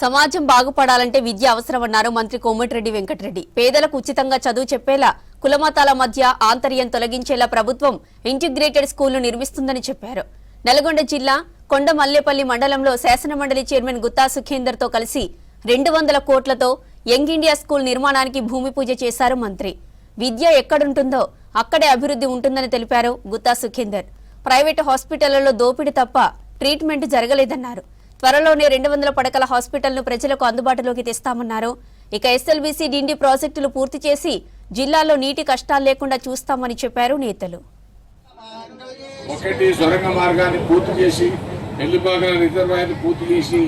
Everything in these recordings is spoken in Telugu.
సమాజం బాగుపడాలంటే విద్య అవసరమన్నారు మంత్రి కోమటిరెడ్డి వెంకటరెడ్డి. పేదలకు ఉచితంగా చదువు చెప్పేలా కులమతాల మధ్య ఆంతర్యం తొలగించేలా ప్రభుత్వం ఇంటిగ్రేటెడ్ స్కూళ్లు నిర్మిస్తుందని చెప్పారు. నల్గొండ జిల్లా కొండమల్లేపల్లి మండలంలో శాసనమండలి చైర్మన్ గుత్తా సుఖేందర్ తో కలిసి 200 కోట్లతో యంగ్ ఇండియా స్కూల్ నిర్మాణానికి భూమి పూజ చేశారు మంత్రి. విద్య ఎక్కడుంటుందో అక్కడే అభివృద్ధి ఉంటుందని తెలిపారు గుత్తా సుఖేందర్. ప్రైవేటు హాస్పిటళ్లలో దోపిడీ తప్ప ట్రీట్మెంట్ జరగలేదన్నారు. త్వరలోనే 200 పడకల హాస్పిటల్ను ప్రజలకు అందుబాటులోకి తెస్తామన్నారు. ఇక ఎస్ఎల్బీసీ డిండి ప్రాజెక్టులు పూర్తి చేసి జిల్లాలో నీటి కష్టాలు లేకుండా చూస్తామని చెప్పారు నేతలు. ఒకటి సొరంగ మార్గాన్ని పూర్తి చేసి ఎల్లిపాగల రిజర్వాయర్ని పూర్తి చేసి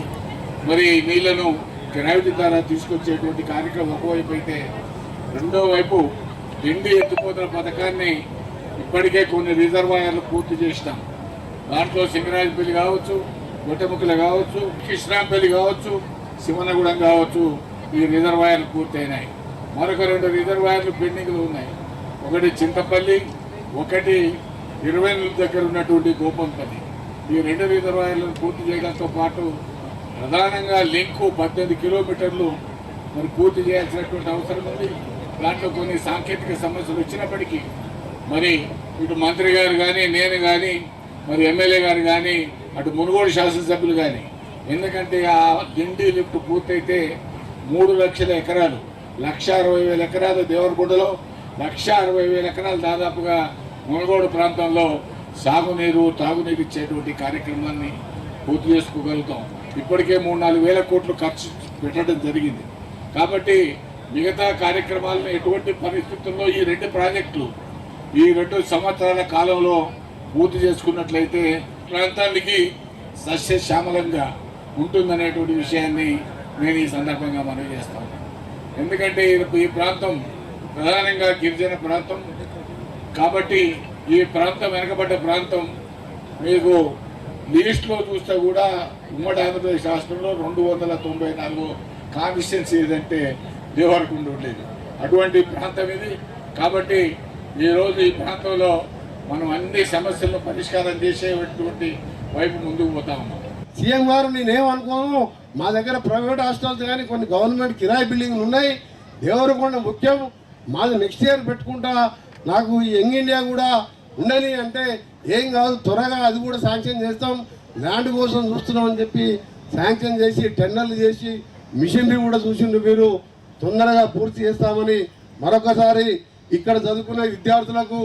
మరి నీళ్లను గ్రావిటీ ద్వారా తీసుకొచ్చేటువంటి కార్యక్రమం ఒకవైపు అయితే, రెండో వైపు డిండి ఎత్తిపోతల పథకాన్ని ఇప్పటికే కొన్ని రిజర్వాయర్లు పూర్తి చేసినాం. దాంట్లో సింగరాజపల్లి కావచ్చు, గొట్టముక్కలు కావచ్చు, కృష్ణాంపల్లి కావచ్చు, శివనగూడెం కావచ్చు, ఈ రిజర్వాయర్లు పూర్తయినాయి. మరొక 2 రిజర్వాయర్లు పెండింగ్లు ఉన్నాయి. ఒకటి చింతపల్లి, ఒకటి 20 దగ్గర ఉన్నటువంటి గోపంపల్లి. ఈ 2 రిజర్వాయర్లను పూర్తి చేయడంతో పాటు ప్రధానంగా లింకు 18 కిలోమీటర్లు మరి పూర్తి చేయాల్సినటువంటి అవసరం ఉంది. దాంట్లో కొన్ని సాంకేతిక సమస్యలు వచ్చినప్పటికీ మరి ఇటు మంత్రి గారు కానీ, నేను కానీ, మరి ఎమ్మెల్యే గారు కానీ, అటు మునుగోడు శాసనసభ్యులు కానీ, ఎందుకంటే ఆ డిండి లిఫ్ట్ పూర్తయితే 3 లక్షల ఎకరాలు, 1,60,000 ఎకరాలు దేవరకొండలో, 1,60,000 ఎకరాలు దాదాపుగా మునుగోడు ప్రాంతంలో సాగునీరు, తాగునీరు ఇచ్చేటువంటి కార్యక్రమాన్ని పూర్తి చేసుకోగలుగుతాం. ఇప్పటికే 3-4 వేల కోట్లు ఖర్చు పెట్టడం జరిగింది. కాబట్టి మిగతా కార్యక్రమాలను ఎటువంటి పరిస్థితుల్లో ఈ 2 ప్రాజెక్టులు ఈ 2 సంవత్సరాల కాలంలో పూర్తి చేసుకున్నట్లయితే ప్రాంతానికి సస్యశ్యామలంగా ఉంటుందనేటువంటి విషయాన్ని నేను ఈ సందర్భంగా మనవి చేస్తాను. ఎందుకంటే ఈ ప్రాంతం ప్రధానంగా గిరిజన ప్రాంతం కాబట్టి ఈ ప్రాంతం వెనకబడ్డ ప్రాంతం. మీకు లిస్టులో చూస్తే కూడా ఉమ్మడి ఆంధ్రప్రదేశ్ రాష్ట్రంలో 294 కాన్స్టిట్యున్సీ ఏదంటే దేవరకొండ ఉండేది. అటువంటి ప్రాంతం ఇది. కాబట్టి ఈరోజు ఈ ప్రాంతంలో మనం అన్ని సమస్యలను పరిష్కారం చేసేటువంటి వైపు ముందుకు పోతా ఉన్నాం. సీఎం గారు నేనేమనుకోను, మా దగ్గర ప్రైవేట్ హాస్టల్స్ కానీ కొన్ని గవర్నమెంట్ కిరాయి బిల్డింగ్లు ఉన్నాయి. దేవరకొండ ముఖ్యం, మాది నెక్స్ట్ ఇయర్ పెట్టుకుంటా. నాకు యంగ్ ఇండియా కూడా ఉండని అంటే ఏం కాదు, త్వరగా అది కూడా శాంక్షన్ చేస్తాం. ల్యాండ్ కోసం చూస్తున్నామని చెప్పి శాంక్షన్ చేసి టెండర్లు చేసి మిషనరీ కూడా చూసిండు. మీరు తొందరగా పూర్తి చేస్తామని మరొకసారి ఇక్కడ చదువుకునే విద్యార్థులకు,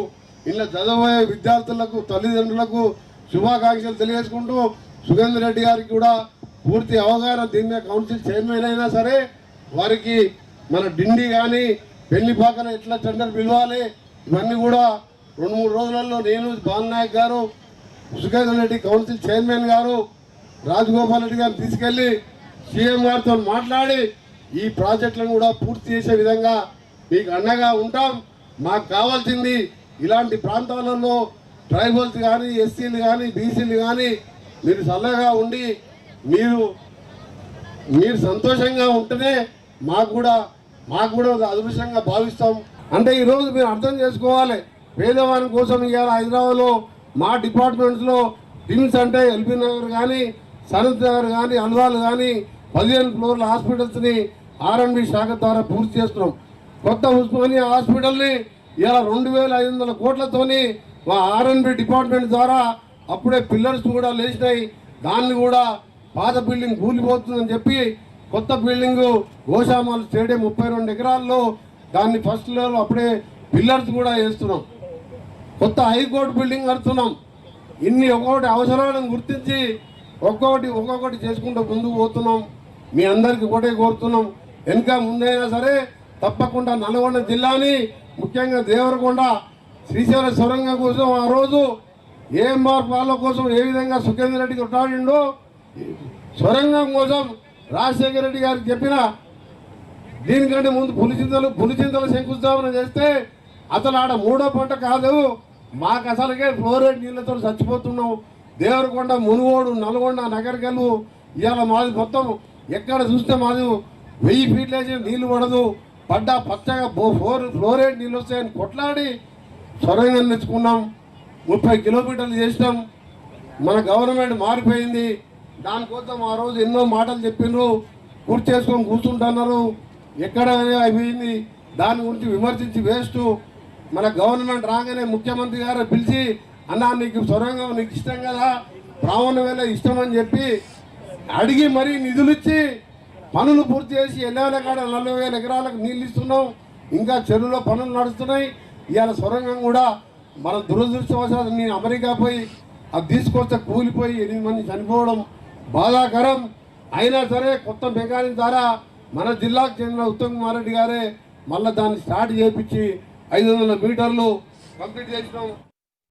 ఇలా చదవబోయే విద్యార్థులకు, తల్లిదండ్రులకు శుభాకాంక్షలు తెలియజేసుకుంటూ, సుఖేందర్ రెడ్డి గారికి కూడా పూర్తి అవగాహన, దీని మీద కౌన్సిల్ చైర్మన్ అయినా సరే వారికి మన డిండి కానీ పెళ్లిపాకన ఎట్లా టెండర్ పిలవాలి ఇవన్నీ కూడా 2-3 రోజులలో నేను, బాలనాయక్ గారు, సుఖేందర్ రెడ్డి కౌన్సిల్ చైర్మన్ గారు, రాజగోపాల్ రెడ్డి గారిని తీసుకెళ్లి సీఎం గారితో మాట్లాడి ఈ ప్రాజెక్టులను కూడా పూర్తి చేసే విధంగా మీకు అండగా ఉంటాం. మాకు కావాల్సింది ఇలాంటి ప్రాంతాలలో ట్రైబల్స్ కానీ, ఎస్సీలు కానీ, బీసీలు కానీ మీరు చల్లగా ఉండి మీరు సంతోషంగా ఉంటేనే మాకు కూడా అదృష్టంగా భావిస్తాం. అంటే ఈరోజు మీరు అర్థం చేసుకోవాలి, పేదవాని కోసం ఇవాళ హైదరాబాద్లో మా డిపార్ట్మెంట్స్లో టిమ్స్ అంటే ఎల్బీ నగర్ కానీ, సనత్ నగర్ కానీ, అల్వాల్ కానీ 15 ఫ్లోర్ల హాస్పిటల్స్ని R&B శాఖ ద్వారా పూర్తి చేస్తున్నాం. కొత్త ఉస్మానియా హాస్పిటల్ని ఇలా 2,500 కోట్లతోని మా R&B డిపార్ట్మెంట్ ద్వారా అప్పుడే పిల్లర్స్ కూడా లేచినాయి. దాన్ని కూడా పాత బిల్డింగ్ కూలిపోతుందని చెప్పి కొత్త బిల్డింగు గోషామాల్ స్టేడియం 32 ఎకరాల్లో దాన్ని ఫస్ట్ లెవెల్ అప్పుడే పిల్లర్స్ కూడా వేస్తున్నాం. కొత్త హైకోర్టు బిల్డింగ్ కడుతున్నాం. ఇన్ని ఒక్కొక్కటి అవసరాలను గుర్తించి ఒక్కొక్కటి చేసుకుంటూ ముందుకు పోతున్నాం. మీ అందరికీ ఒకటే కోరుతున్నాం, వెనుక ముందైనా సరే తప్పకుండా నల్గొండ జిల్లాని, ముఖ్యంగా దేవరకొండ శ్రీశైల సొరంగం కోసం ఆ రోజు ఏఎంఆర్ వాళ్ళ కోసం ఏ విధంగా సుఖేందర్ రెడ్డి కొట్టాడిండో, సొరంగం కోసం రాజశేఖర రెడ్డి గారికి చెప్పిన దీనికంటే ముందు పులిచింతలు శంకుస్థాపన చేస్తే అసలు ఆడ 3వ పంట కాదు, మాకు అసలుకే ఫ్లోరైడ్ నీళ్ళతో చచ్చిపోతున్నాం. దేవరకొండ, మునుగోడు, నల్గొండ, నగరికల్లు ఇవాళ మాది మొత్తం ఎక్కడ చూస్తే మాది 1000 ఫీట్లు వేసి నీళ్లు పడదు, పడ్డా పచ్చగా ఫ్లోరైడ్ నీళ్ళు వస్తాయని కొట్లాడి సొరంగం తెచ్చుకున్నాం. 30 కిలోమీటర్లు చేసినాం. మన గవర్నమెంట్ మారిపోయింది. దానికోసం ఆ రోజు ఎన్నో మాటలు చెప్పిండ్రు. చేసుకొని కూర్చుంటున్నారు. ఎక్కడ అయిపోయింది దాని గురించి విమర్శించి వేస్ట్. మన గవర్నమెంట్ రాగానే ముఖ్యమంత్రి గారు పిలిచి అన్నా నీకు సొరంగం నీకు ఇష్టం కదా, బ్రాహ్మణ వేళ ఇష్టం అని చెప్పి అడిగి మరీ నిధులు ఇచ్చి పనులు పూర్తి చేసి 40,000 ఎకరాలకు నీళ్ళు ఇస్తున్నాం. ఇంకా చెరువులో పనులు నడుస్తున్నాయి. ఇవాళ సొరంగం కూడా మన దురదృష్టవశాత్తు నేను అమెరికా పోయి అది తీసుకొస్తే కూలిపోయి 8 మంది చనిపోవడం బాధాకరం. అయినా సరే కొత్త మెకానిక్ ద్వారా మన జిల్లాకు చెందిన ఉత్తమ్ కుమార్ రెడ్డి గారే మళ్ళీ దాన్ని స్టార్ట్ చేయించి 500 మీటర్లు కంప్లీట్ చేసినాం.